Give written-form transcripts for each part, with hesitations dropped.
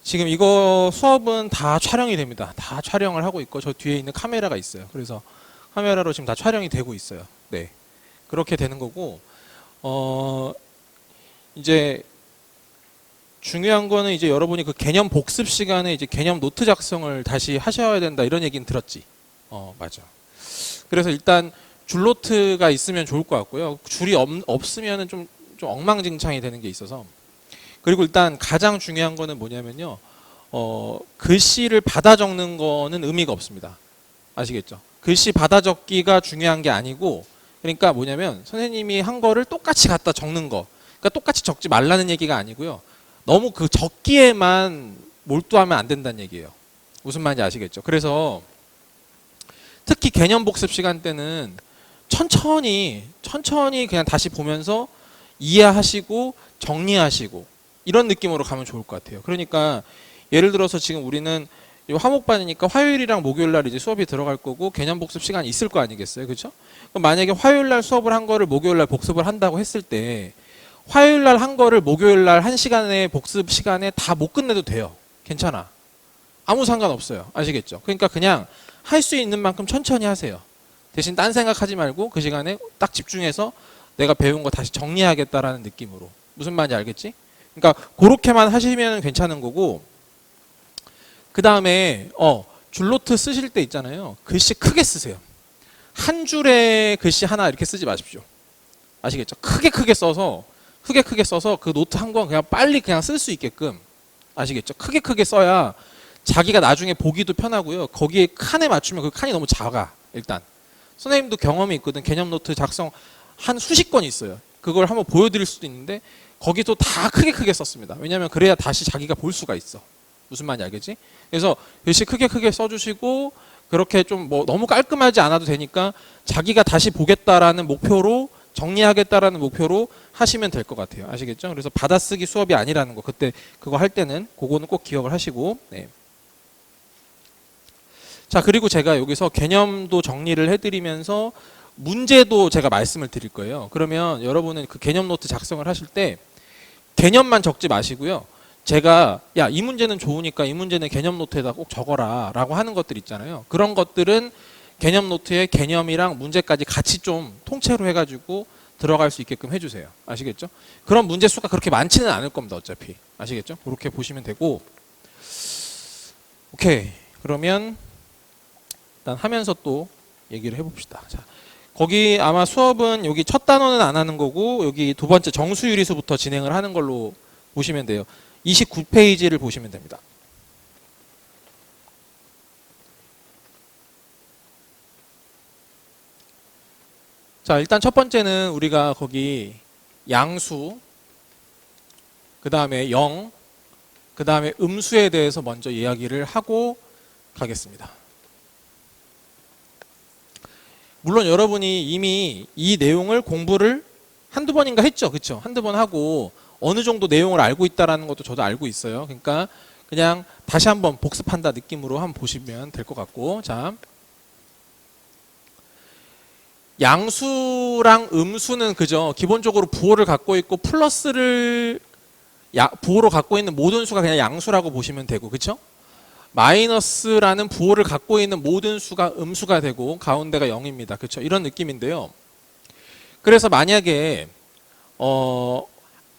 지금 이거 수업은 다 촬영이 됩니다. 다 촬영을 하고 있고 저 뒤에 있는 카메라가 있어요. 그래서 카메라로 지금 다 촬영이 되고 있어요. 네, 그렇게 되는 거고 이제 중요한 거는 이제 여러분이 그 개념 복습 시간에 이제 개념 노트 작성을 다시 하셔야 된다 이런 얘기는 들었지. 맞아. 그래서 일단 줄노트가 있으면 좋을 것 같고요. 줄이 없으면은 좀 엉망진창이 되는 게 있어서. 그리고 일단 가장 중요한 거는 뭐냐면요. 글씨를 받아 적는 거는 의미가 없습니다. 아시겠죠? 글씨 받아 적기가 중요한 게 아니고, 그러니까 뭐냐면 선생님이 한 거를 똑같이 갖다 적는 거. 그러니까 똑같이 적지 말라는 얘기가 아니고요. 너무 그 적기에만 몰두하면 안 된다는 얘기예요. 무슨 말인지 아시겠죠? 그래서 특히 개념 복습 시간 때는 천천히 그냥 다시 보면서 이해하시고 정리하시고 이런 느낌으로 가면 좋을 것 같아요. 그러니까 예를 들어서 지금 우리는 화목반이니까 화요일이랑 목요일 날 이제 수업이 들어갈 거고 개념 복습 시간이 있을 거 아니겠어요? 그렇죠? 그럼 만약에 화요일 날 수업을 한 거를 목요일 날 복습을 한다고 했을 때 화요일 날 한 거를 목요일 날 한 시간에 복습 시간에 다 못 끝내도 돼요. 괜찮아. 아무 상관없어요. 아시겠죠? 그러니까 그냥 할 수 있는 만큼 천천히 하세요. 대신 딴 생각하지 말고 그 시간에 딱 집중해서 내가 배운 거 다시 정리하겠다라는 느낌으로. 무슨 말인지 알겠지? 그러니까 그렇게만 하시면 괜찮은 거고, 그 다음에 줄노트 쓰실 때 있잖아요. 글씨 크게 쓰세요. 한 줄에 글씨 하나 이렇게 쓰지 마십시오. 아시겠죠? 크게 써서 그 노트 한 권 그냥 빨리 그냥 쓸 수 있게끔. 아시겠죠? 크게 써야 자기가 나중에 보기도 편하고요. 거기에 칸에 맞추면 그 칸이 너무 작아. 일단 선생님도 경험이 있거든. 개념 노트 작성 한 수십 건이 있어요. 그걸 한번 보여드릴 수도 있는데 거기도 다 크게 썼습니다. 왜냐하면 그래야 다시 자기가 볼 수가 있어. 무슨 말인지 알겠지? 그래서 글씨 크게 써주시고, 그렇게 좀 뭐 너무 깔끔하지 않아도 되니까 자기가 다시 보겠다라는 목표로, 정리하겠다라는 목표로 하시면 될 것 같아요. 아시겠죠? 그래서 받아쓰기 수업이 아니라는 거, 그때 그거 할 때는 그거는 꼭 기억을 하시고. 네. 자, 그리고 제가 여기서 개념도 정리를 해드리면서 문제도 제가 말씀을 드릴 거예요. 그러면 여러분은 그 개념 노트 작성을 하실 때 개념만 적지 마시고요. 제가 이 문제는 좋으니까 이 문제는 개념 노트에다 꼭 적어라 라고 하는 것들 있잖아요. 그런 것들은 개념 노트에 개념이랑 문제까지 같이 좀 통째로 해가지고 들어갈 수 있게끔 해주세요. 아시겠죠? 그런 문제 수가 그렇게 많지는 않을 겁니다. 어차피. 아시겠죠? 그렇게 보시면 되고. 오케이. 그러면 일단 하면서 또 얘기를 해봅시다. 자, 거기 아마 수업은 여기 첫 단원은 안 하는 거고 여기 두 번째 정수유리수부터 진행을 하는 걸로 보시면 돼요. 29페이지를 보시면 됩니다. 자, 일단 첫 번째는 우리가 거기 양수, 그 다음에 영, 그 다음에 음수에 대해서 먼저 이야기를 하고 가겠습니다. 물론 여러분이 이미 이 내용을 공부를 한두 번인가 했죠. 그렇죠? 한두 번 하고 어느 정도 내용을 알고 있다는 것도 저도 알고 있어요. 그러니까 그냥 다시 한번 복습한다 느낌으로 한번 보시면 될 것 같고. 자, 양수랑 음수는 그죠? 기본적으로 부호를 갖고 있고 플러스를 부호로 갖고 있는 모든 수가 그냥 양수라고 보시면 되고, 그렇죠? 마이너스라는 부호를 갖고 있는 모든 수가 음수가 되고 가운데가 0입니다. 그렇죠? 이런 느낌인데요. 그래서 만약에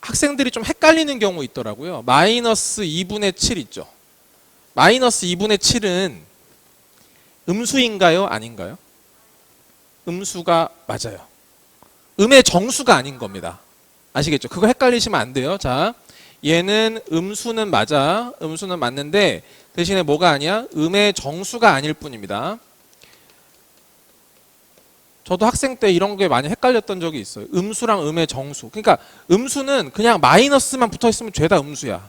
학생들이 좀 헷갈리는 경우 있더라고요. 마이너스 2분의 7 있죠. 마이너스 2분의 7은 음수인가요? 아닌가요? 음수가 맞아요. 음의 정수가 아닌 겁니다. 아시겠죠? 그거 헷갈리시면 안 돼요. 자, 얘는 음수는 맞아. 음수는 맞는데 대신에 뭐가 아니야? 음의 정수가 아닐 뿐입니다. 저도 학생 때 이런 게 많이 헷갈렸던 적이 있어요. 음수랑 음의 정수. 그러니까 음수는 그냥 마이너스만 붙어 있으면 죄다 음수야.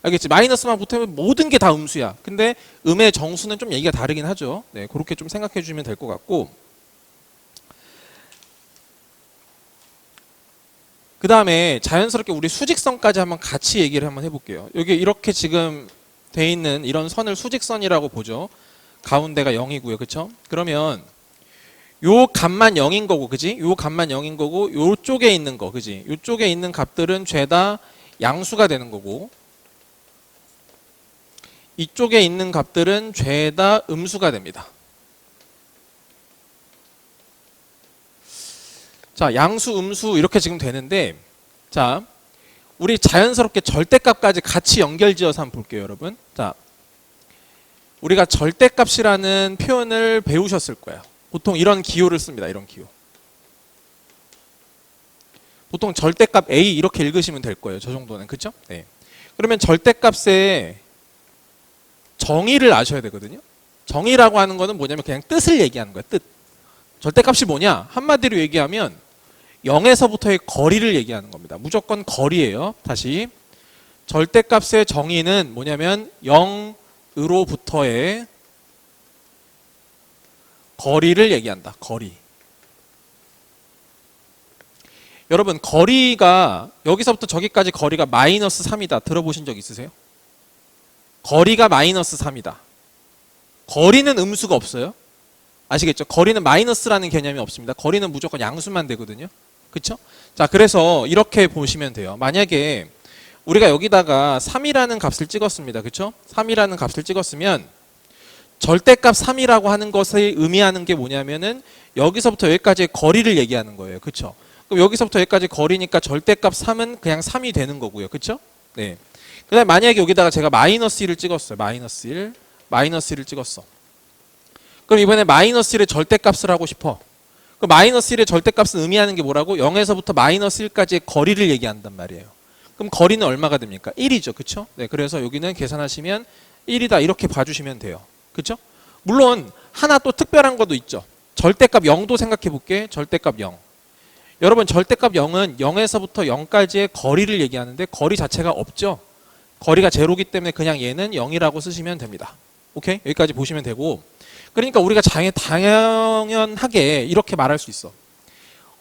알겠지? 마이너스만 붙어 있으면 모든 게 다 음수야. 근데 음의 정수는 좀 얘기가 다르긴 하죠. 네, 그렇게 좀 생각해 주시면 될 것 같고. 그 다음에 자연스럽게 우리 수직선까지 한번 같이 얘기를 한번 해볼게요. 여기 이렇게 지금 돼 있는 이런 선을 수직선이라고 보죠. 가운데가 0이고요. 그렇죠? 그러면 요 값만 0인 거고, 그지? 요 값만 0인 거고, 요쪽에 있는 거, 그지? 요쪽에 있는 값들은 죄다 양수가 되는 거고, 이쪽에 있는 값들은 죄다 음수가 됩니다. 자, 양수, 음수 이렇게 지금 되는데, 자, 우리 자연스럽게 절대값까지 같이 연결지어서 한번 볼게요, 여러분. 자, 우리가 절대값이라는 표현을 배우셨을 거예요. 보통 이런 기호를 씁니다. 이런 기호. 보통 절대값 A 이렇게 읽으시면 될 거예요. 저 정도는. 그렇죠? 네. 그러면 절대값의 정의를 아셔야 되거든요. 정의라고 하는 거는 뭐냐면 그냥 뜻을 얘기하는 거예요. 뜻. 절대값이 뭐냐? 한마디로 얘기하면 0에서부터의 거리를 얘기하는 겁니다. 무조건 거리예요. 다시. 절대값의 정의는 뭐냐면 0으로부터의 거리를 얘기한다. 거리. 여러분, 거리가 여기서부터 저기까지 거리가 마이너스 3이다. 들어보신 적 있으세요? 거리가 마이너스 3이다. 거리는 음수가 없어요. 아시겠죠? 거리는 마이너스라는 개념이 없습니다. 거리는 무조건 양수만 되거든요. 그렇죠? 자, 그래서 이렇게 보시면 돼요. 만약에 우리가 여기다가 3이라는 값을 찍었습니다. 그렇죠? 3이라는 값을 찍었으면 절대값 3이라고 하는 것을 의미하는 게 뭐냐면은 여기서부터 여기까지의 거리를 얘기하는 거예요. 그렇죠? 그럼 여기서부터 여기까지 거리니까 절대값 3은 그냥 3이 되는 거고요. 그렇죠? 네. 그다음에 만약에 여기다가 제가 마이너스 1을 찍었어요. 마이너스 1. 마이너스 1을 찍었어. 그럼 이번에 마이너스 1의 절대값을 하고 싶어. 그 마이너스 1의 절대값은 의미하는 게 뭐라고? 0에서부터 마이너스 1까지의 거리를 얘기한단 말이에요. 그럼 거리는 얼마가 됩니까? 1이죠. 그렇죠? 네. 그래서 여기는 계산하시면 1이다. 이렇게 봐주시면 돼요. 그렇죠? 물론 하나 또 특별한 것도 있죠. 절대값 0도 생각해 볼게. 절대값 0. 여러분, 절대값 0은 0에서부터 0까지의 거리를 얘기하는데 거리 자체가 없죠. 거리가 제로기 때문에 그냥 얘는 0이라고 쓰시면 됩니다. 오케이? 여기까지 보시면 되고, 그러니까 우리가 당연하게 이렇게 말할 수 있어.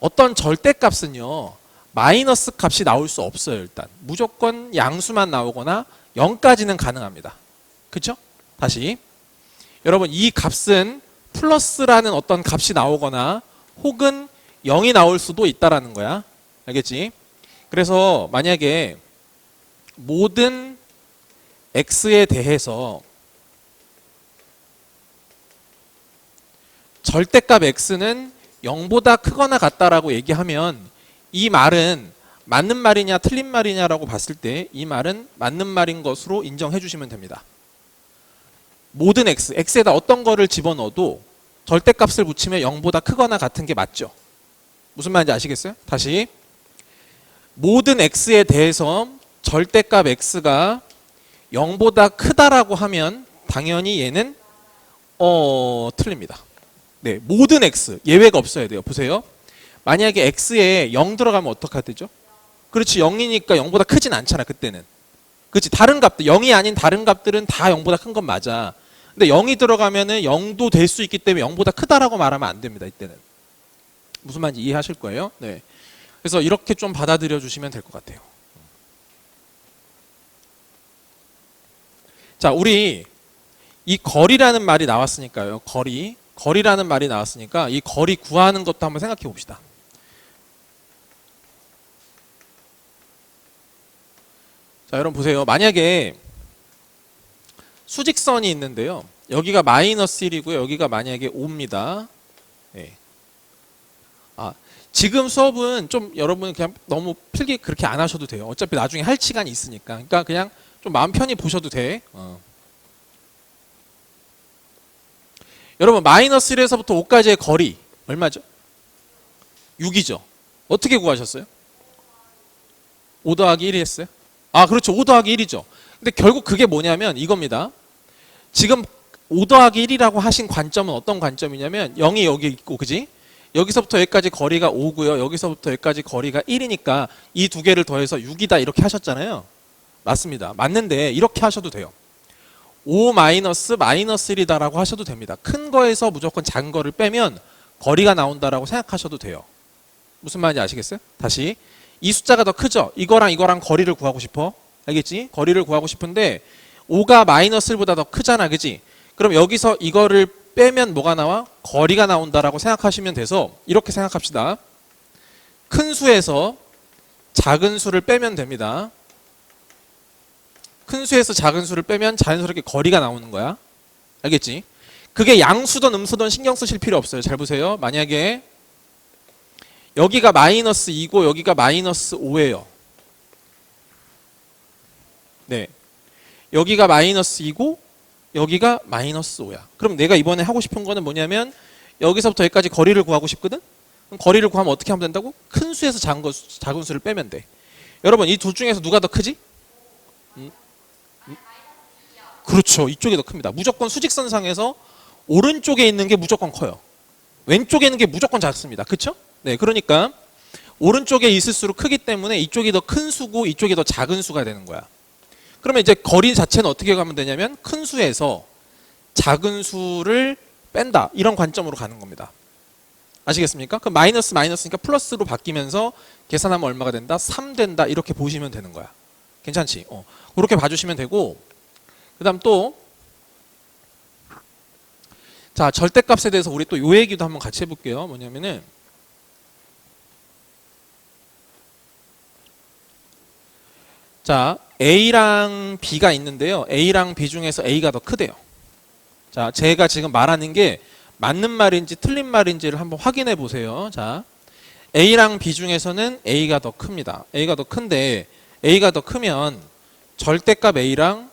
어떤 절대값은요, 마이너스 값이 나올 수 없어요. 일단 무조건 양수만 나오거나 0까지는 가능합니다. 그렇죠? 다시, 여러분, 이 값은 플러스라는 어떤 값이 나오거나 혹은 0이 나올 수도 있다라는 거야. 알겠지? 그래서 만약에 모든 x에 대해서 절대값 x는 0보다 크거나 같다라고 얘기하면 이 말은 맞는 말이냐 틀린 말이냐라고 봤을 때 이 말은 맞는 말인 것으로 인정해 주시면 됩니다. 모든 x에다 어떤 거를 집어넣어도 절대값을 붙이면 0보다 크거나 같은 게 맞죠. 무슨 말인지 아시겠어요? 다시, 모든 x에 대해서 절대값 x가 0보다 크다라고 하면 당연히 얘는 틀립니다. 네, 모든 x, 예외가 없어야 돼요. 보세요. 만약에 x에 0 들어가면 어떻게 되죠? 그렇지, 0이니까 0보다 크진 않잖아, 그때는. 그렇지, 다른 값들, 0이 아닌 다른 값들은 다 0보다 큰 건 맞아. 근데 0이 들어가면은 0도 될 수 있기 때문에 0보다 크다라고 말하면 안 됩니다, 이때는. 무슨 말인지 이해하실 거예요. 네. 그래서 이렇게 좀 받아들여 주시면 될 것 같아요. 자, 우리 이 거리라는 말이 나왔으니까요. 거리라는 말이 나왔으니까 이 거리 구하는 것도 한번 생각해 봅시다. 자, 여러분 보세요. 만약에 수직선이 있는데요. 여기가 마이너스 1이고요. 여기가 만약에 5입니다. 네. 지금 수업은 좀 여러분 그냥 너무 필기 그렇게 안 하셔도 돼요. 어차피 나중에 할 시간이 있으니까. 그러니까 그냥 좀 마음 편히 보셔도 돼. 여러분, 마이너스 1에서부터 5까지의 거리 얼마죠? 6이죠. 어떻게 구하셨어요? 5 더하기 1이 했어요? 그렇죠. 5 더하기 1이죠. 근데 결국 그게 뭐냐면 이겁니다. 지금 5 더하기 1이라고 하신 관점은 어떤 관점이냐면 0이 여기 있고, 그지? 여기서부터 여기까지 거리가 5고요. 여기서부터 여기까지 거리가 1이니까 이 두 개를 더해서 6이다 이렇게 하셨잖아요. 맞습니다. 맞는데 이렇게 하셔도 돼요. 5 마이너스 1이다라고 하셔도 됩니다. 큰 거에서 무조건 작은 거를 빼면 거리가 나온다라고 생각하셔도 돼요. 무슨 말인지 아시겠어요? 다시, 이 숫자가 더 크죠? 이거랑 거리를 구하고 싶어. 알겠지? 거리를 구하고 싶은데 5가 마이너스 1보다 더 크잖아. 그지? 그럼 여기서 이거를 빼면 뭐가 나와? 거리가 나온다라고 생각하시면 돼서 이렇게 생각합시다. 큰 수에서 작은 수를 빼면 됩니다. 큰 수에서 작은 수를 빼면 자연스럽게 거리가 나오는 거야. 알겠지? 그게 양수든 음수든 신경 쓰실 필요 없어요. 잘 보세요. 만약에 여기가 마이너스 2고 여기가 마이너스 5예요. 네. 여기가 마이너스 2고 여기가 마이너스 5야. 그럼 내가 이번에 하고 싶은 거는 뭐냐면 여기서부터 여기까지 거리를 구하고 싶거든? 그럼 거리를 구하면 어떻게 하면 된다고? 큰 수에서 작은 수를 빼면 돼. 여러분 이 둘 중에서 누가 더 크지? 그렇죠. 이쪽이 더 큽니다. 무조건 수직선상에서 오른쪽에 있는 게 무조건 커요. 왼쪽에 있는 게 무조건 작습니다. 그렇죠? 네, 그러니까 오른쪽에 있을수록 크기 때문에 이쪽이 더 큰 수고 이쪽이 더 작은 수가 되는 거야. 그러면 이제 거리 자체는 어떻게 가면 되냐면 큰 수에서 작은 수를 뺀다. 이런 관점으로 가는 겁니다. 아시겠습니까? 그럼 마이너스니까 플러스로 바뀌면서 계산하면 얼마가 된다? 3 된다. 이렇게 보시면 되는 거야. 괜찮지? 그렇게 봐주시면 되고 그 다음 또 자, 절대값에 대해서 우리 또 요 얘기도 한번 같이 해볼게요. 뭐냐면은 자, A랑 B가 있는데요. A랑 B 중에서 A가 더 크대요. 자, 제가 지금 말하는 게 맞는 말인지 틀린 말인지를 한번 확인해 보세요. 자, A랑 B 중에서는 A가 더 큽니다. A가 더 큰데 A가 더 크면 절대값 A랑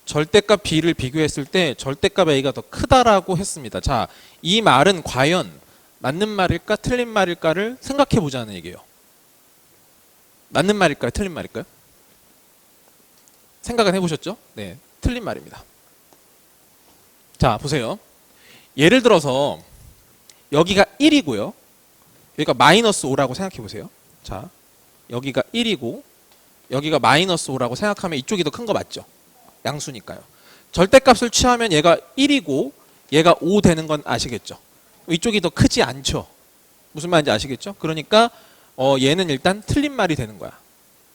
절대값 B를 비교했을 때 절대값 A가 더 크다라고 했습니다. 자, 이 말은 과연 맞는 말일까 틀린 말일까를 생각해 보자는 얘기예요. 맞는 말일까요? 틀린 말일까요? 생각은 해보셨죠? 네, 틀린 말입니다. 자, 보세요. 예를 들어서 여기가 1이고요. 여기가 마이너스 5라고 생각해 보세요. 자, 여기가 1이고 여기가 마이너스 5라고 생각하면 이쪽이 더 큰 거 맞죠? 양수니까요. 절대값을 취하면 얘가 1이고 얘가 5 되는 건 아시겠죠? 이쪽이 더 크지 않죠? 무슨 말인지 아시겠죠? 그러니까 얘는 일단 틀린 말이 되는 거야.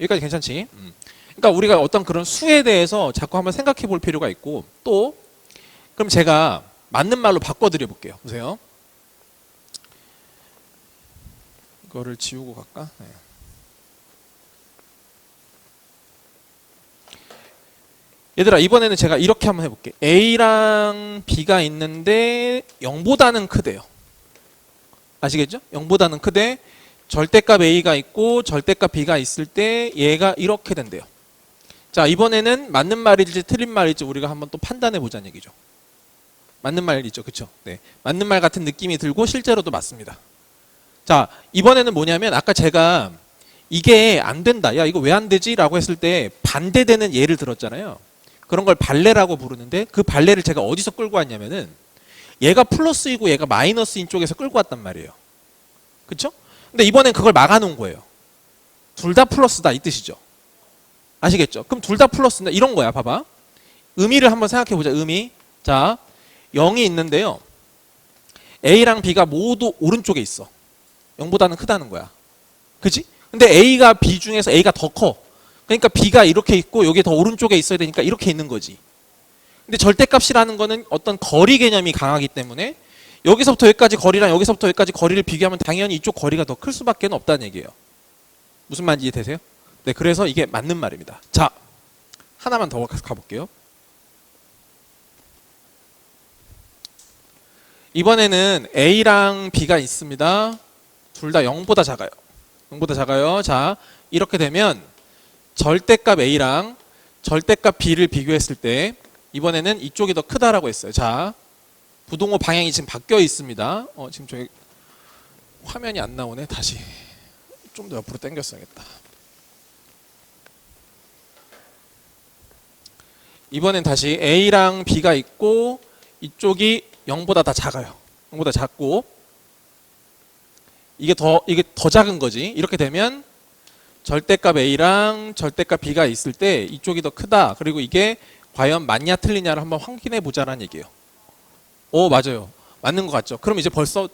여기까지 괜찮지? 그러니까 우리가 어떤 그런 수에 대해서 자꾸 한번 생각해 볼 필요가 있고 또 그럼 제가 맞는 말로 바꿔드려 볼게요. 보세요. 이거를 지우고 갈까? 네. 얘들아 이번에는 제가 이렇게 한번 해볼게. A랑 B가 있는데 0보다는 크대요. 아시겠죠? 0보다는 크대 절대값 A가 있고 절대값 B가 있을 때 얘가 이렇게 된대요. 자, 이번에는 맞는 말일지 틀린 말일지 우리가 한번 또 판단해 보자는 얘기죠. 맞는 말이죠. 그쵸? 네. 맞는 말 같은 느낌이 들고 실제로도 맞습니다. 자, 이번에는 뭐냐면 아까 제가 이게 안 된다. 야, 이거 왜 안 되지? 라고 했을 때 반대되는 예를 들었잖아요. 그런 걸 발레라고 부르는데 그 발레를 제가 어디서 끌고 왔냐면은 얘가 플러스이고 얘가 마이너스인 쪽에서 끌고 왔단 말이에요. 그쵸? 근데 이번엔 그걸 막아놓은 거예요. 둘 다 플러스다 이 뜻이죠. 아시겠죠? 그럼 둘 다 플러스인데 이런 거야. 봐봐. 의미를 한번 생각해 보자. 의미. 자, 0이 있는데요. A랑 B가 모두 오른쪽에 있어. 0보다는 크다는 거야. 그치? 근데 A가 B 중에서 A가 더 커. 그러니까 B가 이렇게 있고 여기 더 오른쪽에 있어야 되니까 이렇게 있는 거지. 근데 절대값이라는 거는 어떤 거리 개념이 강하기 때문에 여기서부터 여기까지 거리랑 여기서부터 여기까지 거리를 비교하면 당연히 이쪽 거리가 더 클 수밖에 없다는 얘기예요. 무슨 말인지 이해되세요? 네, 그래서 이게 맞는 말입니다. 자, 하나만 더 가볼게요. 이번에는 A랑 B가 있습니다. 둘 다 0보다 작아요. 0보다 작아요. 자, 이렇게 되면 절대값 A랑 절대값 B를 비교했을 때 이번에는 이쪽이 더 크다라고 했어요. 자, 부동호 방향이 지금 바뀌어 있습니다. 지금 저기 화면이 안 나오네. 다시 좀 더 옆으로 당겼어야겠다. 이번엔 다시 A랑 B가 있고 이쪽이 0보다 다 작아요. 0보다 작고 이게 더 작은 거지. 이렇게 되면 절대값 A랑 절대값 B가 있을 때 이쪽이 더 크다. 그리고 이게 과연 맞냐 틀리냐를 한번 확인해 보자라는 얘기예요. 맞아요. 맞는 것 같죠. 그럼 이제 벌써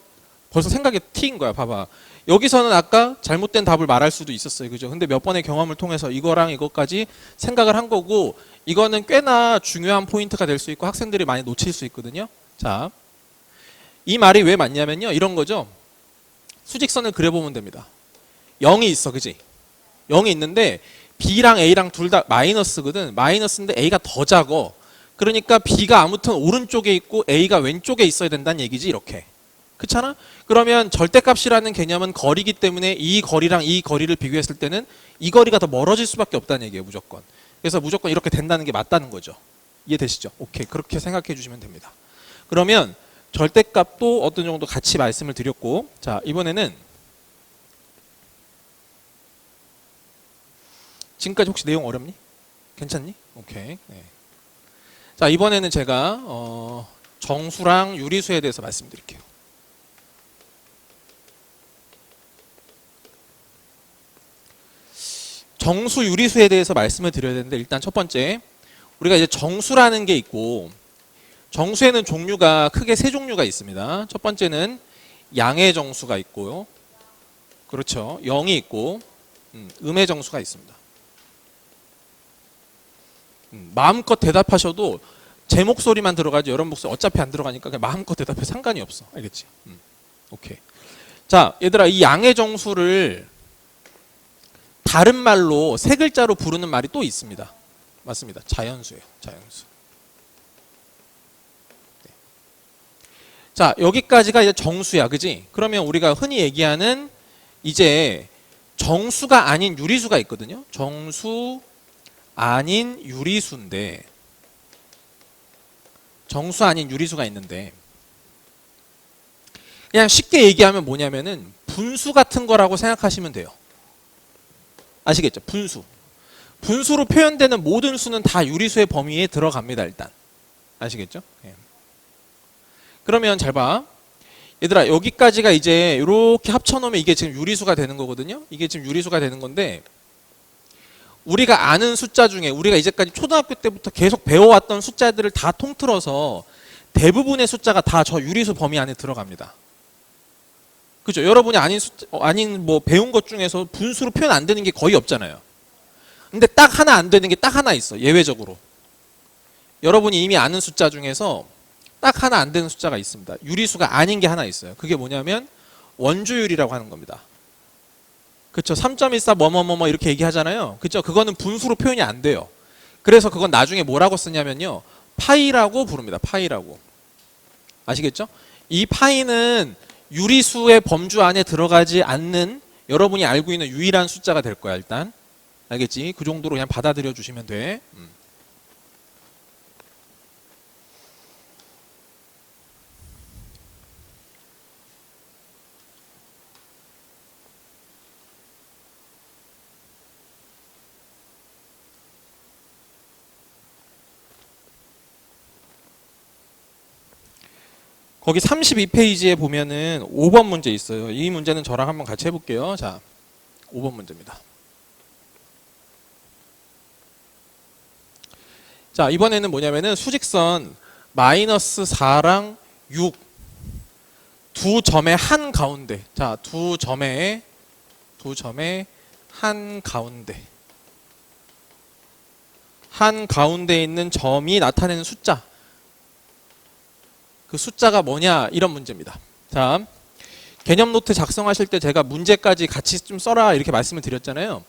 생각이 튀인 거야. 봐봐. 여기서는 아까 잘못된 답을 말할 수도 있었어요. 그죠? 근데 몇 번의 경험을 통해서 이거랑 이것까지 생각을 한 거고 이거는 꽤나 중요한 포인트가 될 수 있고 학생들이 많이 놓칠 수 있거든요. 자, 이 말이 왜 맞냐면요. 이런 거죠. 수직선을 그려보면 됩니다. 0이 있어. 그지? 0이 있는데 B랑 A랑 둘 다 마이너스거든. 마이너스인데 A가 더 작어. 그러니까 B가 아무튼 오른쪽에 있고 A가 왼쪽에 있어야 된다는 얘기지, 이렇게. 그렇잖아? 그러면 절대값이라는 개념은 거리기 때문에 이 거리랑 이 거리를 비교했을 때는 이 거리가 더 멀어질 수밖에 없다는 얘기예요, 무조건. 그래서 무조건 이렇게 된다는 게 맞다는 거죠. 이해되시죠? 오케이, 그렇게 생각해 주시면 됩니다. 그러면 절대값도 어떤 정도 같이 말씀을 드렸고, 자, 이번에는 지금까지 혹시 내용 어렵니? 괜찮니? 오케이. 네. 자, 이번에는 제가 정수랑 유리수에 대해서 말씀드릴게요. 정수, 유리수에 대해서 말씀을 드려야 되는데, 일단 첫 번째, 우리가 이제 정수라는 게 있고, 정수에는 종류가 크게 세 종류가 있습니다. 첫 번째는 양의 정수가 있고요. 그렇죠. 0이 있고, 음의 정수가 있습니다. 마음껏 대답하셔도 제 목소리만 들어가지 여러분 목소리 어차피 안 들어가니까 그냥 마음껏 대답해 상관이 없어. 알겠지? 오케이. 자, 얘들아, 이 양의 정수를 다른 말로 세 글자로 부르는 말이 또 있습니다. 맞습니다. 자연수예요. 자연수. 네. 자, 여기까지가 이제 정수야. 그지? 그러면 우리가 흔히 얘기하는 이제 정수가 아닌 유리수가 있거든요. 정수 아닌 유리수인데, 정수 아닌 유리수가 있는데, 그냥 쉽게 얘기하면 뭐냐면은 분수 같은 거라고 생각하시면 돼요. 아시겠죠? 분수. 분수로 표현되는 모든 수는 다 유리수의 범위에 들어갑니다, 일단. 아시겠죠? 예. 그러면 잘 봐. 얘들아, 여기까지가 이제 이렇게 합쳐놓으면 이게 지금 유리수가 되는 거거든요. 이게 지금 유리수가 되는 건데, 우리가 아는 숫자 중에 우리가 이제까지 초등학교 때부터 계속 배워왔던 숫자들을 다 통틀어서 대부분의 숫자가 다 저 유리수 범위 안에 들어갑니다. 그죠? 여러분이 아닌 뭐 배운 것 중에서 분수로 표현 안 되는 게 거의 없잖아요. 근데 딱 하나 안 되는 게 딱 하나 있어. 예외적으로. 여러분이 이미 아는 숫자 중에서 딱 하나 안 되는 숫자가 있습니다. 유리수가 아닌 게 하나 있어요. 그게 뭐냐면 원주율이라고 하는 겁니다. 그렇죠. 3.14 뭐뭐뭐뭐 이렇게 얘기하잖아요. 그렇죠. 그거는 분수로 표현이 안 돼요. 그래서 그건 나중에 뭐라고 쓰냐면요. 파이라고 부릅니다. 파이라고. 아시겠죠? 이 파이는 유리수의 범주 안에 들어가지 않는 여러분이 알고 있는 유일한 숫자가 될 거야, 일단. 알겠지? 그 정도로 그냥 받아들여 주시면 돼. 거기 32페이지에 보면은 5번 문제 있어요. 이 문제는 저랑 한번 같이 해볼게요. 자, 5번 문제입니다. 자, 이번에는 뭐냐면은 수직선 마이너스 4랑 6 두 점의 한 가운데. 자, 두 점의 한 가운데. 한 가운데에 있는 점이 나타내는 숫자. 그 숫자가 뭐냐, 이런 문제입니다. 자, 개념 노트 작성하실 때 제가 문제까지 같이 좀 써라 이렇게 말씀을 드렸잖아요.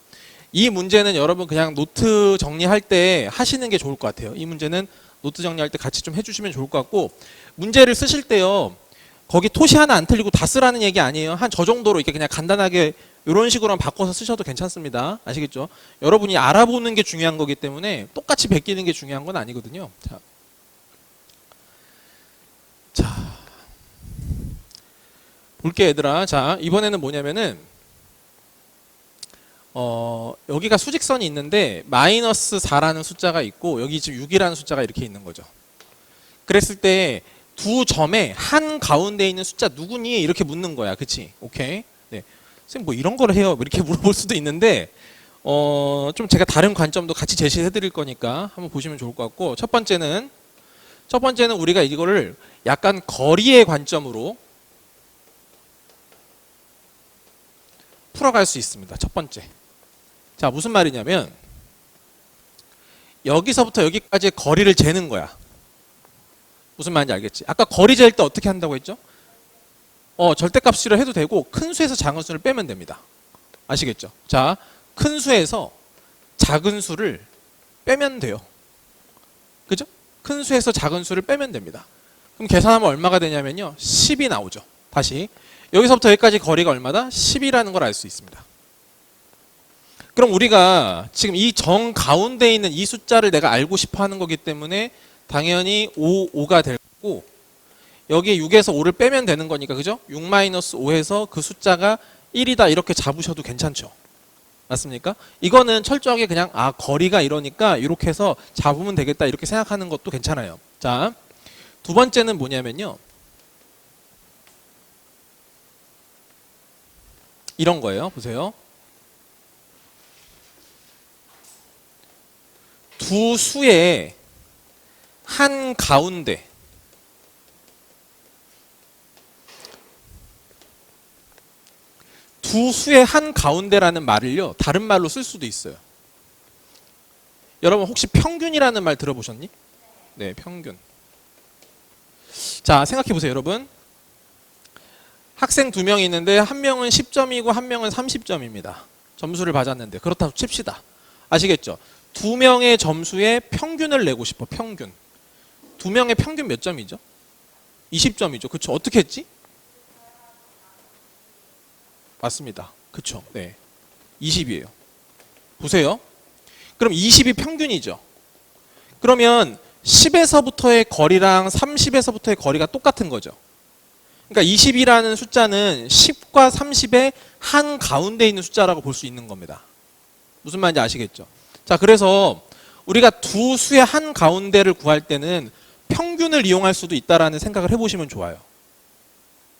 이 문제는 여러분 그냥 노트 정리할 때 하시는 게 좋을 것 같아요. 이 문제는 노트 정리할 때 같이 좀 해주시면 좋을 것 같고, 문제를 쓰실 때요, 거기 토시 하나 안 틀리고 다 쓰라는 얘기 아니에요. 한 저 정도로 이렇게 그냥 간단하게 이런 식으로만 바꿔서 쓰셔도 괜찮습니다. 아시겠죠? 여러분이 알아보는 게 중요한 거기 때문에 똑같이 베끼는 게 중요한 건 아니거든요. 자, 볼게 얘들아. 자, 이번에는 뭐냐면은 여기가 수직선이 있는데 마이너스 4라는 숫자가 있고 여기 지금 6이라는 숫자가 이렇게 있는 거죠. 그랬을 때 두 점의 한 가운데 있는 숫자 누구니? 이렇게 묻는 거야. 그치? 오케이. 네. 선생님 뭐 이런 걸 해요? 이렇게 물어볼 수도 있는데 좀 제가 다른 관점도 같이 제시해 드릴 거니까 한번 보시면 좋을 것 같고, 첫 번째는 우리가 이거를 약간 거리의 관점으로 풀어갈 수 있습니다. 첫 번째. 자, 무슨 말이냐면 여기서부터 여기까지 거리를 재는 거야. 무슨 말인지 알겠지? 아까 거리 잴 때 어떻게 한다고 했죠? 절대값으로 해도 되고 큰 수에서 작은 수를 빼면 됩니다. 아시겠죠? 자, 큰 수에서 작은 수를 빼면 돼요. 그죠? 큰 수에서 작은 수를 빼면 됩니다. 그럼 계산하면 얼마가 되냐면요. 10이 나오죠. 다시 여기서부터 여기까지 거리가 얼마다? 10이라는 걸 알 수 있습니다. 그럼 우리가 지금 이 정 가운데 있는 이 숫자를 내가 알고 싶어 하는 거기 때문에 당연히 5가 될 거고, 여기에 6에서 5를 빼면 되는 거니까, 그죠? 6-5에서 그 숫자가 1이다 이렇게 잡으셔도 괜찮죠. 맞습니까? 이거는 철저하게 그냥 거리가 이러니까 이렇게 해서 잡으면 되겠다 이렇게 생각하는 것도 괜찮아요. 자, 두 번째는 뭐냐면요. 이런 거예요. 보세요. 두 수의 한 가운데, 두 수의 한 가운데라는 말을요, 다른 말로 쓸 수도 있어요. 여러분 혹시 평균이라는 말 들어보셨니? 네, 평균. 자, 생각해 보세요, 여러분. 학생 2명이 있는데 한 명은 10점이고 한 명은 30점입니다. 점수를 받았는데 그렇다고 칩시다. 아시겠죠? 2명의 점수의 평균을 내고 싶어. 평균. 2명의 평균 몇 점이죠? 20점이죠. 그쵸? 어떻게 했지? 맞습니다. 그쵸? 네. 20이에요. 보세요. 그럼 20이 평균이죠. 그러면 10에서부터의 거리랑 30에서부터의 거리가 똑같은 거죠. 그러니까 20이라는 숫자는 10과 30의 한 가운데 있는 숫자라고 볼 수 있는 겁니다. 무슨 말인지 아시겠죠? 자, 그래서 우리가 두 수의 한 가운데를 구할 때는 평균을 이용할 수도 있다라는 생각을 해보시면 좋아요.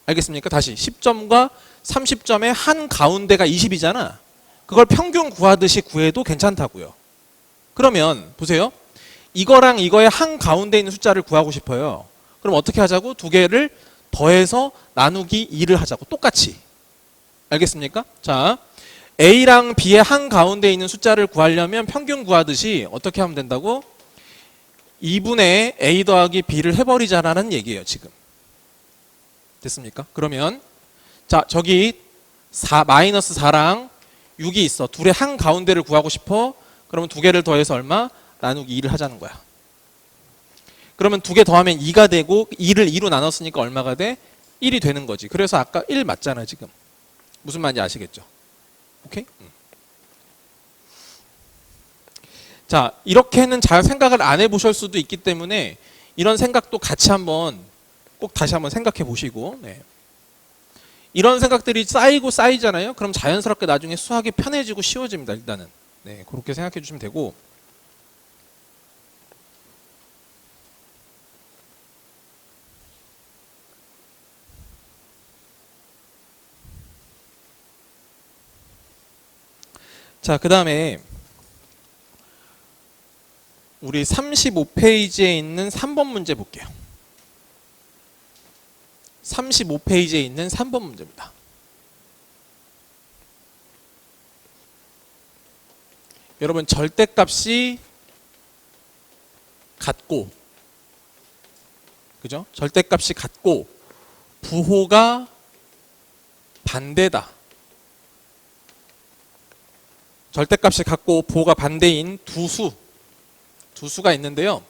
알겠습니까? 다시 10점과 30점의 한 가운데가 20이잖아. 그걸 평균 구하듯이 구해도 괜찮다고요. 그러면 보세요. 이거랑 이거의 한 가운데 있는 숫자를 구하고 싶어요. 그럼 어떻게 하자고? 두 개를 더해서 나누기 2를 하자고. 똑같이. 알겠습니까? 자, A랑 B의 한 가운데 있는 숫자를 구하려면 평균 구하듯이 어떻게 하면 된다고? 2분의 A 더하기 B를 해버리자라는 얘기예요, 지금. 됐습니까? 그러면 자, 저기 마이너스 4랑 6이 있어. 둘의 한 가운데를 구하고 싶어. 그러면 두 개를 더해서 얼마? 나누기 2를 하자는 거야. 그러면 두 개 더하면 2가 되고 2를 2로 나눴으니까 얼마가 돼? 1이 되는 거지. 그래서 아까 1 맞잖아, 지금. 무슨 말인지 아시겠죠? 오케이? 자, 이렇게는 잘 생각을 안 해보실 수도 있기 때문에 이런 생각도 같이 한번 꼭 다시 한번 생각해 보시고, 네. 이런 생각들이 쌓이고 쌓이잖아요. 그럼 자연스럽게 나중에 수학이 편해지고 쉬워집니다. 일단은. 네, 그렇게 생각해 주시면 되고. 자, 그 다음에 우리 35페이지에 있는 3번 문제 볼게요. 35페이지에 있는 3번 문제입니다. 여러분, 절대값이 같고, 그죠? 절대값이 같고 부호가 반대다. 절대값이 같고 부호가 반대인 두 수가 있는데요.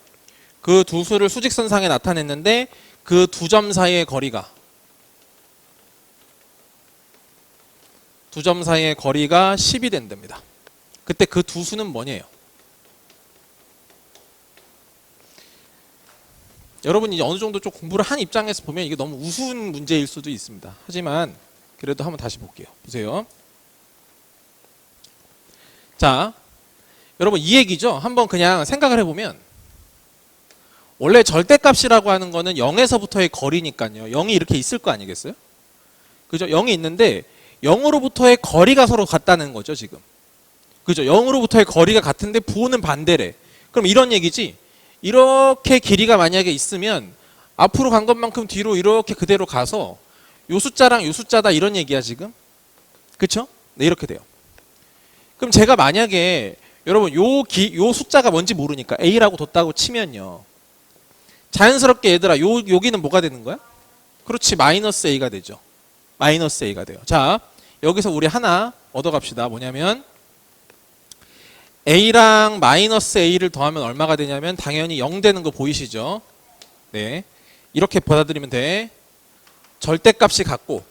그 두 수를 수직선상에 나타냈는데 그 두 점 사이의 거리가 10이 된답니다. 그때 그 두 수는 뭐냐요? 여러분이 어느 정도 좀 공부를 한 입장에서 보면 이게 너무 우스운 문제일 수도 있습니다. 하지만 그래도 한번 다시 볼게요. 보세요. 자, 여러분 이 얘기죠. 한번 그냥 생각을 해보면 원래 절대값이라고 하는 거는 0에서부터의 거리니까요. 0이 이렇게 있을 거 아니겠어요? 그죠? 0이 있는데 0으로부터의 거리가 서로 같다는 거죠, 지금. 그죠? 0으로부터의 거리가 같은데 부호는 반대래. 그럼 이런 얘기지. 이렇게 길이가 만약에 있으면 앞으로 간 것만큼 뒤로 이렇게 그대로 가서 요 숫자랑 요 숫자다 이런 얘기야, 지금. 그쵸? 네, 이렇게 돼요. 그럼 제가 만약에 여러분 요 숫자가 뭔지 모르니까 A라고 뒀다고 치면요. 자연스럽게 얘들아 여기는 뭐가 되는 거야? 그렇지, 마이너스 A가 되죠. 마이너스 A가 돼요. 자, 여기서 우리 하나 얻어갑시다. 뭐냐면 a랑 마이너스 a를 더하면 얼마가 되냐면 당연히 0 되는 거 보이시죠? 네. 이렇게 받아들이면 돼. 절대값이 같고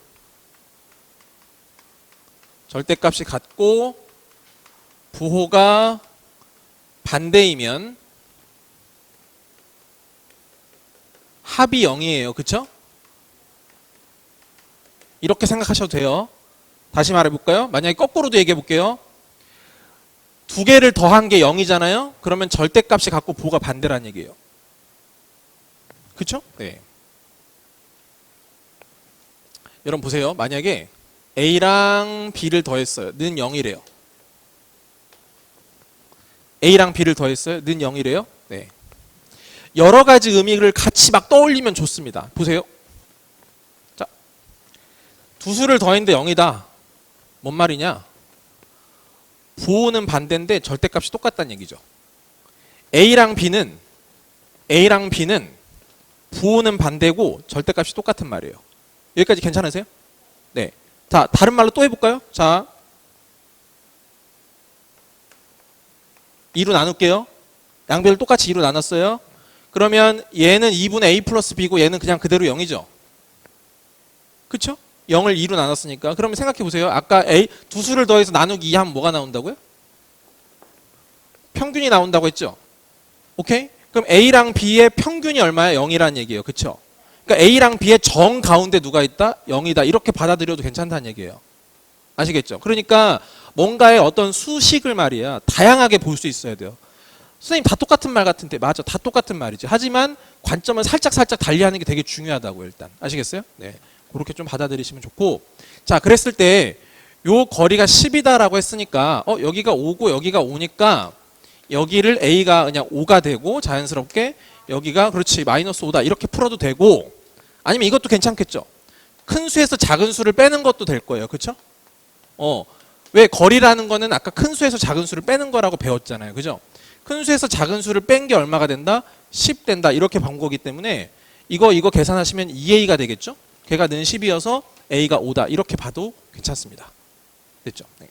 부호가 반대이면 합이 0이에요. 그쵸? 이렇게 생각하셔도 돼요. 다시 말해볼까요? 만약에 거꾸로도 얘기해볼게요. 두 개를 더한 게 0이잖아요. 그러면 절대값이 같고 부호가 반대란 얘기예요. 그쵸? 네. 여러분 보세요. 만약에 A랑 B를 더했어요. 는 0이래요. A랑 B를 더했어요. 는 0이래요. 네. 여러 가지 의미를 같이 막 떠올리면 좋습니다. 보세요. 자, 두 수를 더했는데 0이다. 뭔 말이냐? 부호는 반대인데 절대값이 똑같다는 얘기죠. A랑 B는 부호는 반대고 절대값이 똑같은 말이에요. 여기까지 괜찮으세요? 네. 자, 다른 말로 또 해볼까요? 자, 2로 나눌게요. 양변을 똑같이 2로 나눴어요. 그러면 얘는 2분의 a 플러스 b고 얘는 그냥 그대로 0이죠. 그쵸? 0을 2로 나눴으니까. 그러면 생각해 보세요. 아까 a 두 수를 더해서 나누기 2 하면 뭐가 나온다고요? 평균이 나온다고 했죠. 오케이? 그럼 a랑 b의 평균이 얼마야? 0이라는 얘기예요. 그쵸? 그러니까 A랑 B의 정 가운데 누가 있다? 0이다. 이렇게 받아들여도 괜찮다는 얘기예요. 아시겠죠? 그러니까 뭔가의 어떤 수식을 말이야 다양하게 볼 수 있어야 돼요. 선생님 다 똑같은 말 같은데 맞아. 다 똑같은 말이지. 하지만 관점을 살짝 달리하는 게 되게 중요하다고 일단. 아시겠어요? 네. 그렇게 좀 받아들이시면 좋고. 자, 그랬을 때 요 거리가 10이다라고 했으니까 여기가 5고 여기가 5니까 여기를 A가 그냥 5가 되고 자연스럽게 여기가 그렇지 마이너스 5다 이렇게 풀어도 되고 아니면 이것도 괜찮겠죠. 큰 수에서 작은 수를 빼는 것도 될 거예요. 그렇죠? 왜 거리라는 거는 아까 큰 수에서 작은 수를 빼는 거라고 배웠잖아요. 그죠? 큰 수에서 작은 수를 뺀 게 얼마가 된다? 10 된다. 이렇게 본 거기 때문에 이거 계산하시면 2a가 되겠죠? 걔가 는 10이어서 a가 5다. 이렇게 봐도 괜찮습니다. 됐죠? 네.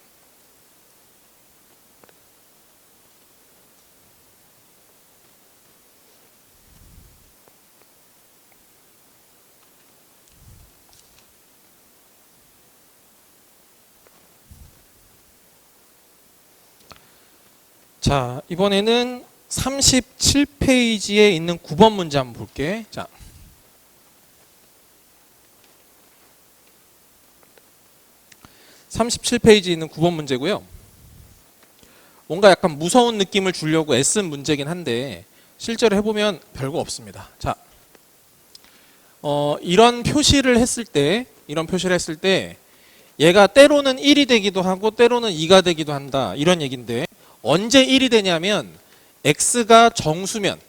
자, 이번에는 37페이지에 있는 9번 문제 한번 볼게. 자. (37페이지에) 있는 9번 문제고요. 뭔가 약간 무서운 느낌을 주려고 애쓴 문제긴 한데 실제로 해보면 별거 없습니다. 자, 이런 표시를 했을 때 얘가 때로는 1이 되기도 하고 때로는 2가 되기도 한다. 이런 얘기인데 언제 1이 되냐면 x가 정수면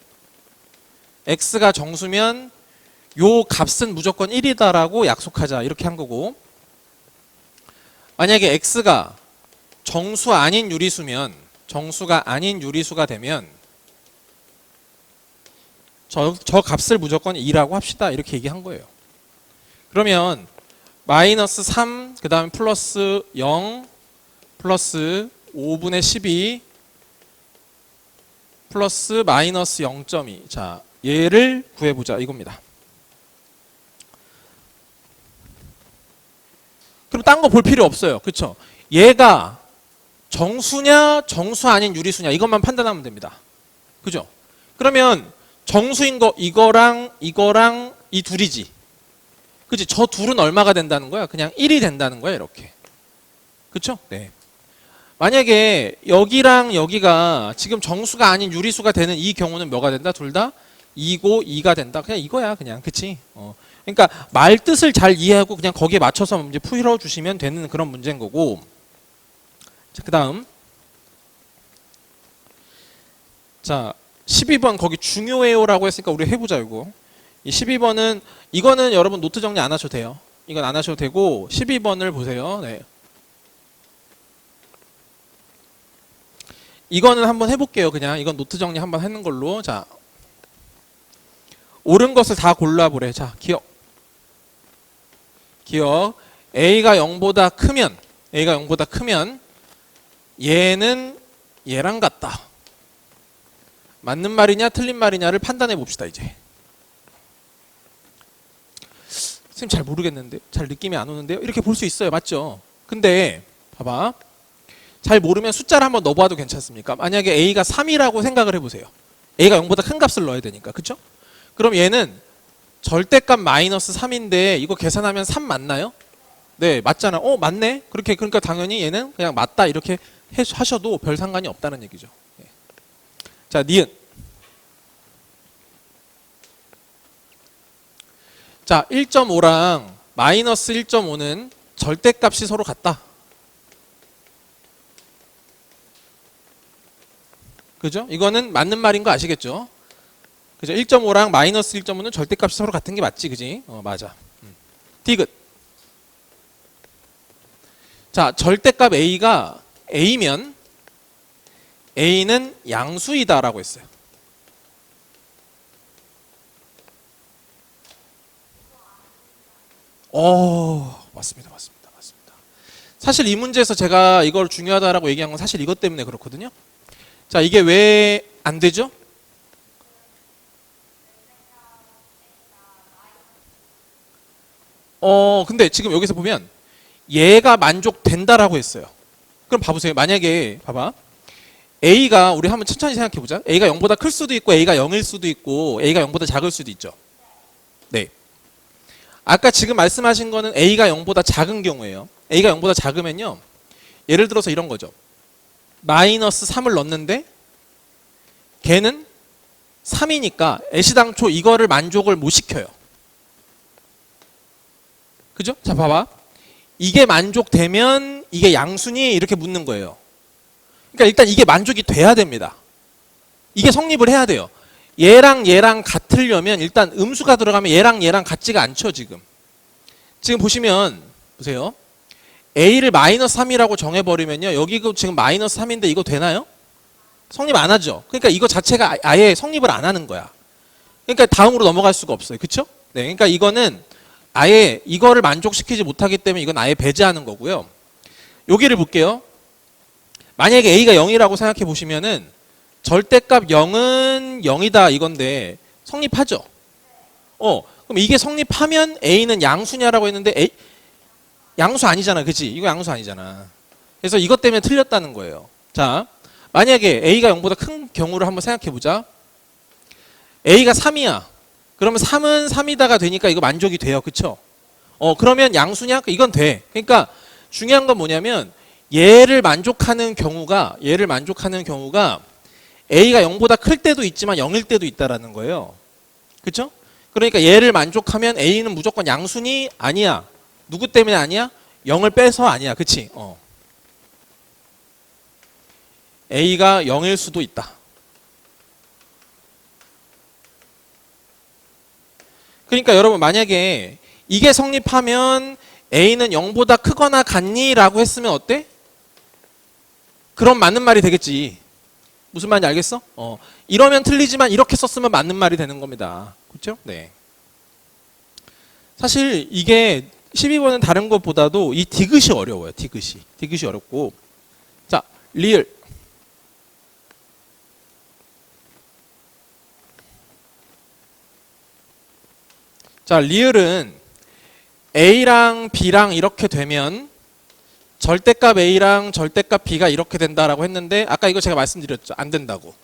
요 값은 무조건 1이다라고 약속하자. 이렇게 한 거고 만약에 x가 정수가 아닌 유리수가 되면 저 값을 무조건 2라고 합시다. 이렇게 얘기한 거예요. 그러면 마이너스 3, 그 다음에 플러스 0, 플러스 5분의 12, 플러스 마이너스 0.2. 자, 얘를 구해보자. 이겁니다. 그럼 딴 거 볼 필요 없어요. 그쵸? 얘가 정수냐 정수 아닌 유리수냐 이것만 판단하면 됩니다. 그죠? 그러면 정수인 거 이거랑 이 둘이지. 그치? 저 둘은 얼마가 된다는 거야? 그냥 1이 된다는 거야. 이렇게. 그쵸? 네. 만약에 여기랑 여기가 지금 정수가 아닌 유리수가 되는 이 경우는 뭐가 된다? 둘 다 2고 2가 된다. 그냥 이거야. 그냥. 그치? 그러니까 말 뜻을 잘 이해하고 그냥 거기에 맞춰서 문제 풀어주시면 되는 그런 문제인 거고. 자, 그 다음. 자, 12번 거기 중요해요라고 했으니까 우리 해보자 이거. 이 12번은 이거는 여러분 노트 정리 안 하셔도 돼요. 이건 안 하셔도 되고 12번을 보세요. 네. 이거는 한번 해볼게요. 그냥 이건 노트 정리 한번 하는 걸로. 자, 옳은 것을 다 골라보래. 자, 기억. A가 0보다 크면 얘는 얘랑 같다. 맞는 말이냐 틀린 말이냐를 판단해 봅시다. 이제 선생님 잘 모르겠는데, 잘 느낌이 안 오는데요, 이렇게 볼 수 있어요. 맞죠? 근데 봐봐, 잘 모르면 숫자를 한번 넣어봐도 괜찮습니까? 만약에 A가 3이라고 생각을 해보세요. A가 0보다 큰 값을 넣어야 되니까, 그쵸? 그럼 얘는 절대값 마이너스 3인데 이거 계산하면 3 맞나요? 네, 맞잖아. 맞네. 그러니까 당연히 얘는 그냥 맞다 이렇게 하셔도 별 상관이 없다는 얘기죠. 예. 자, 니은. 자, 1.5랑 마이너스 1.5는 절대값이 서로 같다. 그죠? 이거는 맞는 말인 거 아시겠죠? 그죠? 1.5랑 마이너스 1.5는 절대값이 서로 같은 게 맞지, 그지? 맞아. 디귿. 자, 절대값 A가 A면 A는 양수이다라고 했어요. 맞습니다. 사실 이 문제에서 제가 이걸 중요하다라고 얘기한 건 사실 이것 때문에 그렇거든요. 자, 이게 왜 안 되죠? 근데 지금 여기서 보면 얘가 만족된다라고 했어요. 그럼 봐보세요. 만약에 봐봐, A가, 우리 한번 천천히 생각해 보자. A가 0보다 클 수도 있고 A가 0일 수도 있고 A가 0보다 작을 수도 있죠. 네. 아까 지금 말씀하신 거는 A가 0보다 작은 경우예요. A가 0보다 작으면요, 예를 들어서 이런 거죠. 마이너스 3을 넣는데 걔는 3이니까 애시당초 이거를 만족을 못 시켜요. 그죠? 자, 봐봐. 이게 만족되면 이게 양수니? 이렇게 묻는 거예요. 그러니까 일단 이게 만족이 돼야 됩니다. 이게 성립을 해야 돼요. 얘랑 같으려면 일단 음수가 들어가면 얘랑 같지가 않죠, 지금. 지금 보시면, 보세요. A를 마이너스 3이라고 정해버리면요, 여기 지금 마이너스 3인데 이거 되나요? 성립 안 하죠. 그러니까 이거 자체가 아예 성립을 안 하는 거야. 그러니까 다음으로 넘어갈 수가 없어요. 그쵸? 네, 그러니까 이거는 아예 이거를 만족시키지 못하기 때문에 이건 아예 배제하는 거고요. 여기를 볼게요. 만약에 A가 0이라고 생각해 보시면은 절대값 0은 0이다 이건데 성립하죠? 그럼 이게 성립하면 A는 양수냐라고 했는데 양수 아니잖아. 그치? 이거 양수 아니잖아. 그래서 이것 때문에 틀렸다는 거예요. 자, 만약에 A가 0보다 큰 경우를 한번 생각해 보자. A가 3이야. 그러면 3은 3이다가 되니까 이거 만족이 돼요. 그쵸? 그러면 양수냐? 이건 돼. 그러니까 중요한 건 뭐냐면 얘를 만족하는 경우가 A가 0보다 클 때도 있지만 0일 때도 있다라는 거예요. 그쵸? 그러니까 얘를 만족하면 A는 무조건 양수니? 아니야. 누구 때문에 아니야? 0을 빼서 아니야. 그치? A가 0일 수도 있다. 그러니까 여러분, 만약에 이게 성립하면 A는 0보다 크거나 같니? 라고 했으면 어때? 그럼 맞는 말이 되겠지. 무슨 말인지 알겠어? 이러면 틀리지만 이렇게 썼으면 맞는 말이 되는 겁니다. 그렇죠? 네. 사실 이게 12번은 다른 것보다도 이 디귿이 어려워요. 디귿이 어렵고. 자, 리을. 자, 리을은 A랑 B랑 이렇게 되면 절대값 A랑 절대값 B가 이렇게 된다라고 했는데 아까 이거 제가 말씀드렸죠. 안 된다고.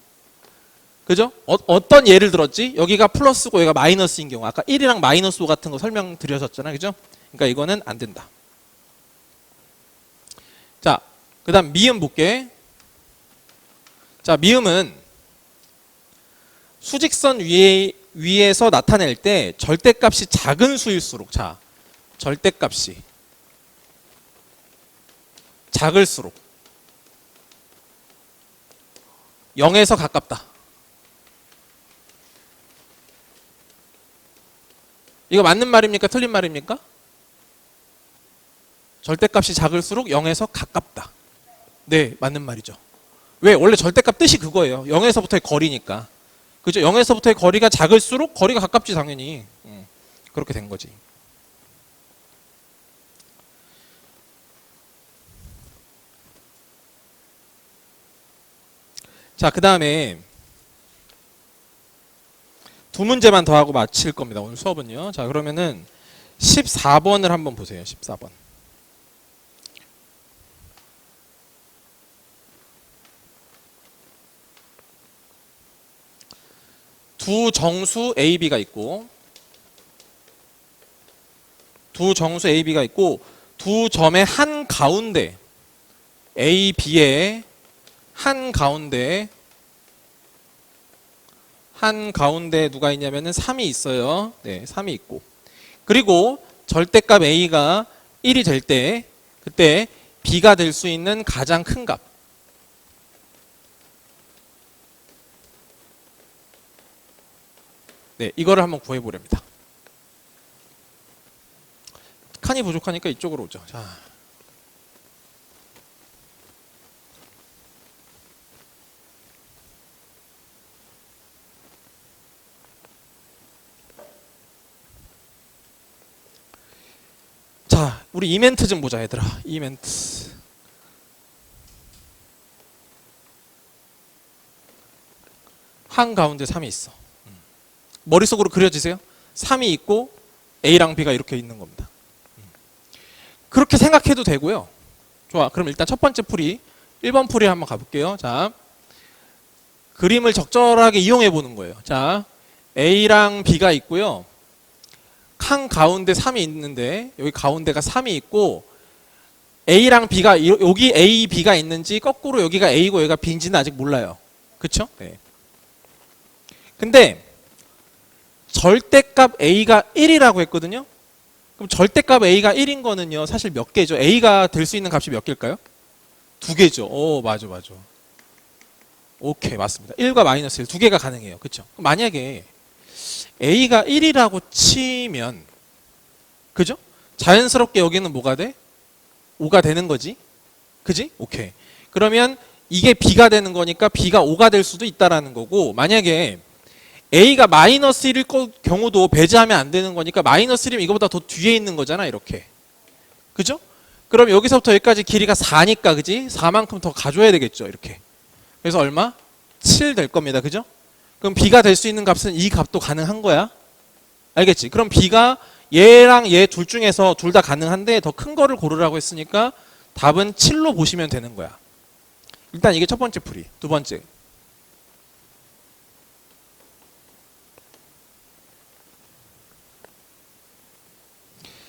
그죠? 어떤 예를 들었지? 여기가 플러스고 여기가 마이너스인 경우. 아까 1이랑 마이너스 5 같은 거 설명드렸었잖아요. 그죠? 그러니까 이거는 안 된다. 자, 그 다음 미음 볼게. 자, 미음은 수직선 위에서 나타낼 때 절대값이 작은 수일수록, 자, 절대값이 작을수록 0에서 가깝다. 이거 맞는 말입니까? 틀린 말입니까? 절대값이 작을수록 0에서 가깝다. 네, 맞는 말이죠. 왜? 원래 절대값 뜻이 그거예요. 0에서부터의 거리니까. 그죠? 0에서부터의 거리가 작을수록 거리가 가깝지, 당연히. 그렇게 된 거지. 자, 그 다음에 두 문제만 더 하고 마칠 겁니다. 오늘 수업은요. 자, 그러면은 14번을 한번 보세요. 14번. 두 정수 A, B가 있고 두 정수 A, B가 있고 두 점의 한 가운데 A, B의 한 가운데 누가 있냐면은 3이 있어요. 네, 3이 있고. 그리고 절대값 A가 1이 될 때 그때 B가 될 수 있는 가장 큰 값. 네, 이거를 한번 구해 보렵니다. 칸이 부족하니까 이쪽으로 오죠. 자. 자, 우리 이멘트 좀 보자, 얘들아. 이멘트. 한 가운데 3이 있어. 머릿속으로 그려지세요? 3이 있고 A랑 B가 이렇게 있는 겁니다. 그렇게 생각해도 되고요. 좋아. 그럼 일단 첫 번째 풀이 1번 풀이 한번 가볼게요. 자, 그림을 적절하게 이용해 보는 거예요. 자, A랑 B가 있고요. 한 가운데 3이 있는데 여기 가운데가 3이 있고 A랑 B가 여기 A, B가 있는지 거꾸로 여기가 A고 여기가 B인지는 아직 몰라요. 그쵸? 네. 근데 절대값 A가 1이라고 했거든요. 그럼 절대값 A가 1인 거는요. 사실 몇 개죠? A가 될 수 있는 값이 몇 개일까요? 두 개죠. 오, 맞아. 오케이, 맞습니다. 1과 마이너스 1, 두 개가 가능해요. 그쵸? 만약에 A가 1이라고 치면 그죠? 자연스럽게 여기는 뭐가 돼? 5가 되는 거지. 그지? 오케이. 그러면 이게 B가 되는 거니까 B가 5가 될 수도 있다라는 거고, 만약에 A가 마이너스 1일 경우도 배제하면 안 되는 거니까 마이너스 1이면 이거보다 더 뒤에 있는 거잖아. 이렇게. 그죠? 그럼 여기서부터 여기까지 길이가 4니까 그지? 4만큼 더 가져야 되겠죠. 이렇게. 그래서 얼마? 7 될 겁니다. 그죠? 그럼 B가 될 수 있는 값은 이 값도 가능한 거야. 알겠지? 그럼 B가 얘랑 얘 둘 중에서 둘 다 가능한데 더 큰 거를 고르라고 했으니까 답은 7로 보시면 되는 거야. 일단 이게 첫 번째 풀이. 두 번째.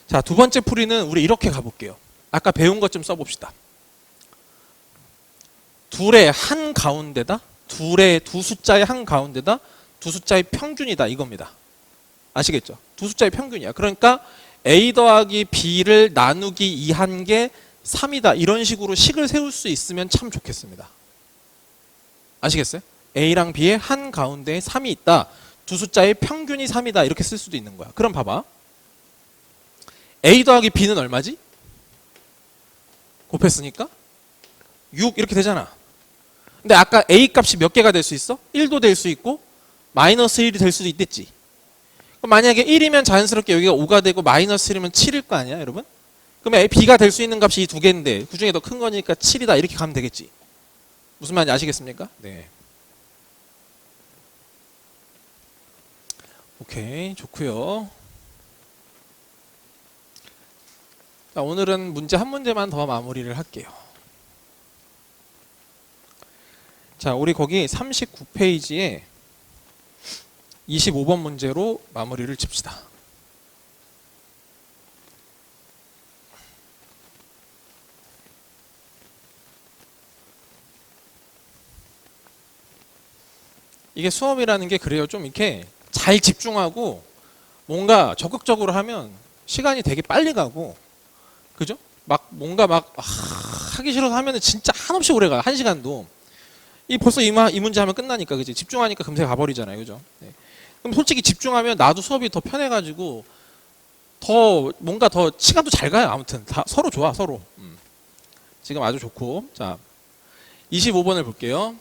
자, 두 번째 풀이는 우리 이렇게 가볼게요. 아까 배운 것 좀 써봅시다. 둘의 한 가운데다, 두 숫자의 한 가운데다, 두 숫자의 평균이다 이겁니다. 아시겠죠? 두 숫자의 평균이야. 그러니까 A 더하기 B를 나누기 2한 게 3이다. 이런 식으로 식을 세울 수 있으면 참 좋겠습니다. 아시겠어요? A랑 B의 한 가운데에 3이 있다. 두 숫자의 평균이 3이다. 이렇게 쓸 수도 있는 거야. 그럼 봐봐. A 더하기 B는 얼마지? 곱했으니까 6 이렇게 되잖아. 근데 아까 A 값이 몇 개가 될 수 있어? 1도 될 수 있고 마이너스 1이 될 수도 있댔지. 그럼 만약에 1이면 자연스럽게 여기가 5가 되고 마이너스 1이면 7일 거 아니야 여러분? 그러면 B가 될 수 있는 값이 이 두 개인데 그 중에 더 큰 거니까 7이다 이렇게 가면 되겠지. 무슨 말인지 아시겠습니까? 네. 오케이, 좋고요. 자, 오늘은 문제 한 문제만 더 마무리를 할게요. 자, 우리 거기 39페이지에 25번 문제로 마무리를 칩시다. 이게 수업이라는 게 그래요. 좀 이렇게 잘 집중하고 뭔가 적극적으로 하면 시간이 되게 빨리 가고, 그죠? 막 뭔가 막 하기 싫어서 하면은 진짜 한없이 오래 가. 1시간도. 이 벌써 이 문제 하면 끝나니까, 그지? 집중하니까 금세 가버리잖아요. 그죠? 네. 그럼 솔직히 집중하면 나도 수업이 더 편해가지고 더 뭔가 더 시간도 잘 가요. 아무튼 다 서로 좋아, 서로. 지금 아주 좋고. 자, 25번을 볼게요.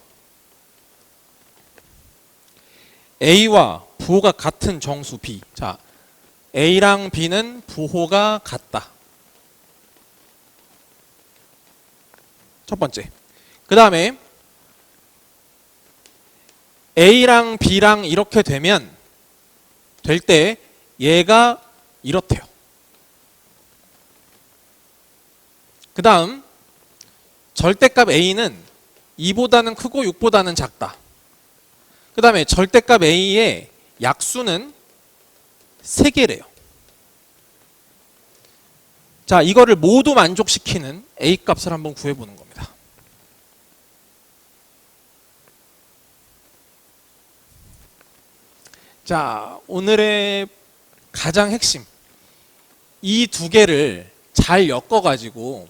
A와 부호가 같은 정수 B. 자, A랑 B는 부호가 같다. 첫 번째. 그 다음에 A랑 B랑 이렇게 되면 될 때 얘가 이렇대요. 그 다음 절대값 A는 2보다는 크고 6보다는 작다. 그 다음에 절대값 A의 약수는 3개래요. 자, 이거를 모두 만족시키는 A 값을 한번 구해보는 겁니다. 자, 오늘의 가장 핵심, 이 두 개를 잘 엮어가지고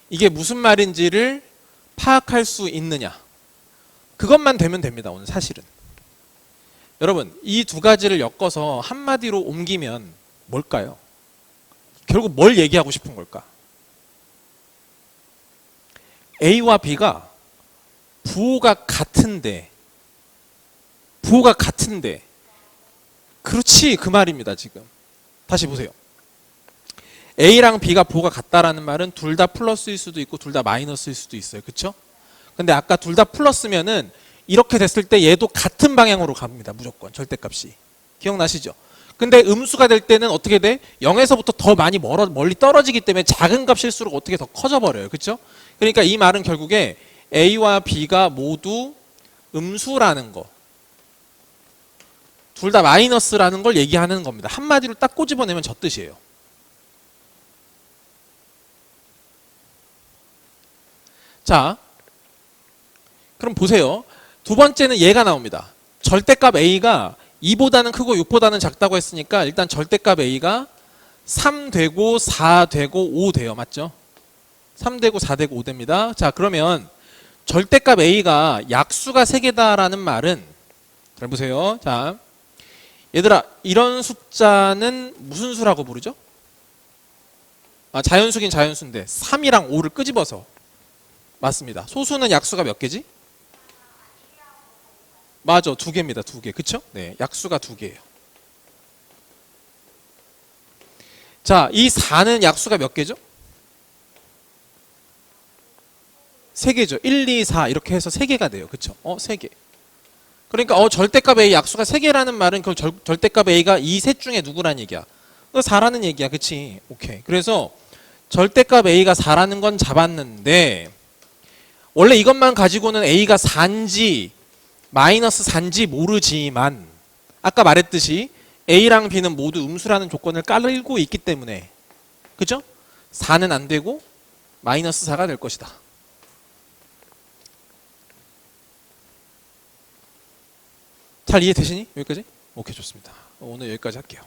이게 무슨 말인지를 파악할 수 있느냐, 그것만 되면 됩니다. 오늘 사실은 여러분, 이 두 가지를 엮어서 한마디로 옮기면 뭘까요? 결국 뭘 얘기하고 싶은 걸까? A와 B가 부호가 같은데 그렇지, 그 말입니다. 지금 다시 보세요. A랑 B가 부호가 같다라는 말은 둘 다 플러스일 수도 있고 둘 다 마이너스일 수도 있어요. 그렇죠? 근데 아까 둘 다 플러스면은 이렇게 됐을 때 얘도 같은 방향으로 갑니다. 무조건 절대값이. 기억나시죠? 근데 음수가 될 때는 어떻게 돼? 0에서부터 더 많이 멀리 떨어지기 때문에 작은 값일수록 어떻게 더 커져 버려요. 그렇죠? 그러니까 이 말은 결국에 A와 B가 모두 음수라는 거, 둘 다 마이너스라는 걸 얘기하는 겁니다. 한마디로 딱 꼬집어내면 저 뜻이에요. 자, 그럼 보세요. 두 번째는 얘가 나옵니다. 절대값 A가 2보다는 크고 6보다는 작다고 했으니까 일단 절대값 A가 3 되고 4 되고 5 돼요. 맞죠? 3 되고 4 되고 5 됩니다. 자, 그러면 절대값 A가 약수가 3개다라는 말은, 잘 보세요. 자, 얘들아, 이런 숫자는 무슨 수라고 부르죠? 자연수긴 자연수인데 3이랑 5를 끄집어서. 맞습니다. 소수는 약수가 몇 개지? 맞아, 2개입니다. 2개. 그쵸? 네, 약수가 2개예요. 자, 이 4는 약수가 몇 개죠? 3개죠. 1, 2, 4 이렇게 해서 3개가 돼요. 그쵸? 3개. 그러니까 절대값 A 약수가 3개라는 말은 그 절대값 A가 이 셋 중에 누구란 얘기야? 4라는 얘기야. 그치? 오케이. 그래서 절대값 A가 4라는 건 잡았는데, 원래 이것만 가지고는 A가 4인지 마이너스 4인지 모르지만 아까 말했듯이 A랑 B는 모두 음수라는 조건을 깔고 있기 때문에, 그죠? 4는 안 되고 마이너스 4가 될 것이다. 잘 이해되시니? 여기까지? 오케이, 좋습니다. 오늘 여기까지 할게요.